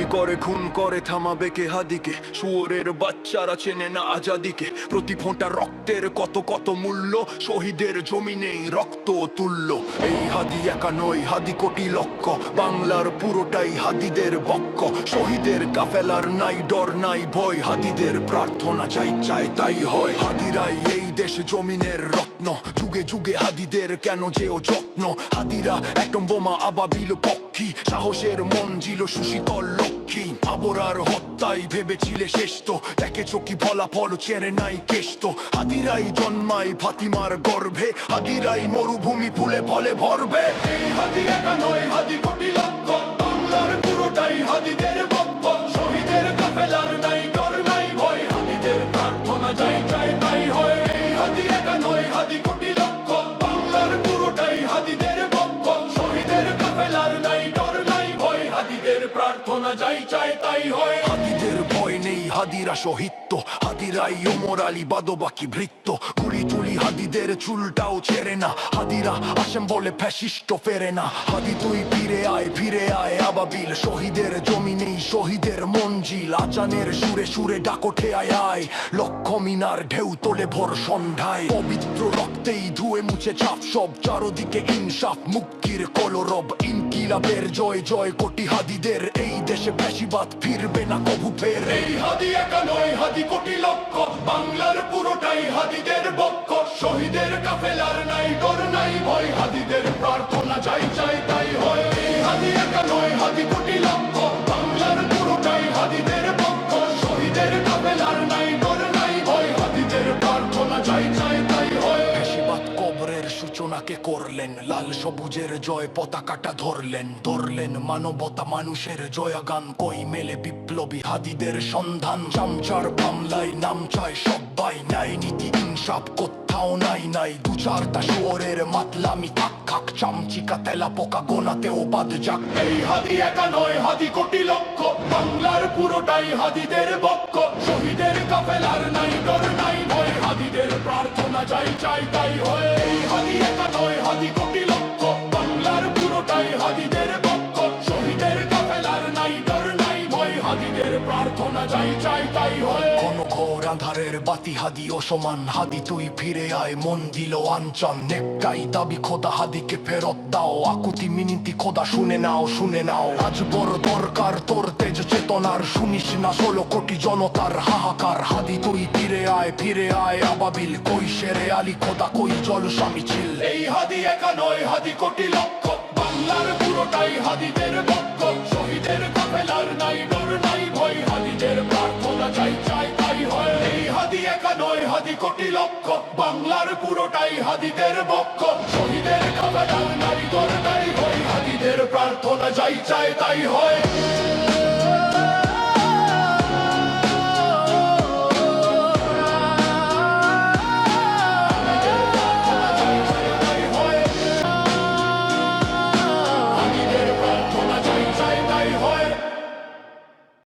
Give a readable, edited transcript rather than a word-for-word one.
গুলি করে খুন করে থামাবে কে হাদিকে? শুয়োরের বাচ্চারা চেনে না আজাদিকে। প্রতি ফোঁটা রক্তের কত কত মূল্য, শহীদের জমিনেই রক্ত তুল্য। এই হাদি একা নয়, হাদি কোটি লক্ষ, বাংলার পুরোটাই হাদিদের বক্ষ। শহীদের কাফেলার নাই ডর নাই ভয়, হাদিদের প্রার্থনা চাই চাই তাই হয়। হাদিরাই এই দেশ জমিনের রত্ন, যুগে যুগে হাদিদের কেন যে ও যত্ন। হাদিরা একদম বোমা আবাবিল পক্ষী, সাহসের মঞ্জিল সুশীতল লক্ষ্মী। আবরার হত্যায় ভেবেছিলে শ্রেষ্ঠ, দেখেছো কি ফলাফল চেনে নাই কেষ্ট। হাদিরাই জন্মায় ফাতিমার গর্ভে, হাদিরাই মরুভূমি ফুলে ফলে ভরবে। এই হাদি একা নয়, হাদি কোটি লক্ষ, বাংলার পুরোটাই হাদিদের বক্ষ। শহীদের কাফেলার নাই ডর নাই ভয়, হাদিদের প্রার্থনা চাই চাই তাই হয়। এই হাদি একা নয়, হাদি কোটি লক্ষ, বাংলার পুরোটাই হাদিদের বক্ষ। শহীদের কাফেলার নাই ডর নাই ভয়, হাদিদের প্রার্থনা চাই চাই তাই হয়। হাদিদের ভয় নেই, হাদিরা শহীদ, হাদিরাই ওমর আলী বাদবাকি বৃত্ত। গুলি টুলি হাদিদের চুলটাও ছেড়ে না, হাদিরা আসেম বলে ফ্যাসিস্ট ফেরে না। হাদি তুই ফিরে আয় আবাবিল, শহীদের জমিনেই শহীদের মঞ্জিল। আজানের সুরে সুরে ডাকোঠে আয় আয়, লক্ষ মিনার ঢেউ তোলে ভোর সন্ধ্যায়। পবিত্র রক্তেই ধুয়ে মুছে ছাপ সব, চারদিকে ইনসাফ মুক্তির কলরব। ইনকিলাবের জয় জয় কোটি হাদিদের, এই দেশে ফ্যাসিবাদ ফিরবে না কবু ফের। এই হাদি একা নয়, হাদি কোটি লক্ষ, বাংলার পুরোটাই হাদিদের বক্ষ। শহীদের কাফেলার নাই ডর নাই ভয়, হাদিদের প্রার্থনা চাই চাই তাই হয়। এই হাদি একা নয়, হাদি কোটি লক্ষ, বাংলার পুরোটাই হাদিদের বক্ষ। শহীদের কাফেলার নাই ডর নাই ভয়, হাদিদের প্রার্থনা চাই চাই তাই হয়। ফ্যাসিবাদ কবরের সূচনাকে করলেন, লাল সবুজের জয় পতাকাটা ধরলেন মানবতা মানুষের জয়গান। কই মেলে বিপ্লবী হাদিদের সন্ধান? চামচার মামলায় নাম চায় সবাই, ন্যায় নীতি ইনসাফ কোথাও নাই। দু চারটা শুয়োরের মাতলামি থাক খাক, চামচিকা তেলা পোকা গোনাতেও বাদ যাক। এই হাদি একা নয়, হাদি কোটি লক্ষ, বাংলার পুরোটাই হাদিদের বক্ষ। শহীদের কাফেলার নাই ডর নাই ভয়, হাদিদের প্রার্থনা চাই চাই তাই হয়। এই হাদি একা নয়, হাদি কোটি লক্ষ, বাংলার পুরোটাই হাদিদের বক্ষ। শহীদের কাফেলার নাই ডর নাই ভয়, হাদিদের প্রার্থনা চাই চাই তাই হয়। কোন ঘোর আধারের বাতি হাদি ও সমান, হাদি তুই ফিরে আয় মন দিল আঞ্চন। নেককাই দাবি খোদা হাদিকে ফেরত দাও, আকুতি মিনতি খোদা শুনে নাও। আজ বড় দরকার তোর তেজ চেতনার, শুনিস না 16 কোটি জনতার হাহাকার। হাদি তুই ফিরে আয় আবাবিল, কই শেরে আলী খোদা কই জলসা মিছিল। এই হাদি একা নয়, হাদি কোটি লক্ষ, বাংলার পুরোটাই হাদিদের বক্ষ। শহীদের কাফেলার নাই ডর নাই ভয়, হাদিদের প্রার্থনা চাই চাই তাই হয়। এই হাদি একা নয়, হাদি কোটি লক্ষ, বাংলার পুরোটাই হাদিদের বক্ষ। শহীদের কাফেলার নাই ডর নাই ভয়, হাদিদের প্রার্থনা চাই চাই তাই হয়।